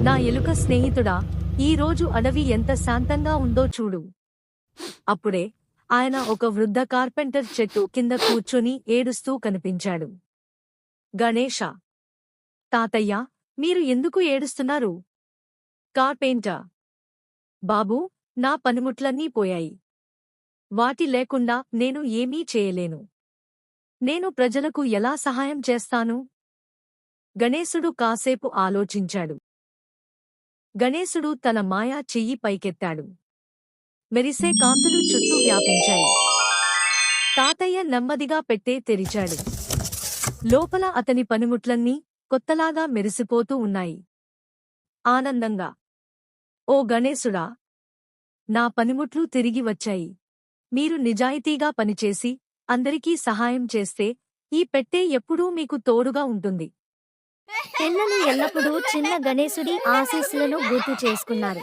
నా ఎలుక స్నేహితుడా, ఈ రోజు అడవి ఎంత శాంతంగా ఉందో చూడు. అప్పుడే ఆయన ఒక వృద్ధ కార్పెంటర్ చెట్టు కింద కూర్చొని ఏడుస్తూ కనిపించాడు. గణేశ! తాతయ్యా, మీరు ఎందుకు ఏడుస్తున్నారు? కార్పెంటర్: బాబూ, నా పనిముట్లన్నీ పోయాయి. వాటి లేకుండా నేను ఏమీ చేయలేను. నేను ప్రజలకు ఎలా సహాయం చేస్తాను? గణేశుడు కాసేపు ఆలోచించాడు. గణేశుడు తన మాయా చెయ్యి పైకెత్తాడు. మెరిసే కాంతులు చుట్టూ వ్యాపించాయి. తాతయ్య నెమ్మదిగా పెట్టె తెరిచాడు. లోపల అతని పనిముట్లన్నీ కొత్తలాగా మెరిసిపోతూ ఉన్నాయి. ఆనందంగా: ఓ గణేశుడా! నా పనిముట్లు తిరిగి వచ్చాయి. మీరు నిజాయితీగా పనిచేసి అందరికీ సహాయం చేస్తే ఈ పెట్టె ఎప్పుడూ మీకు తోడుగా ఉంటుంది. పిల్లలు ఎల్లప్పుడూ చిన్న గణేశుడి ఆశీస్సులను గుర్తు చేసుకున్నారు.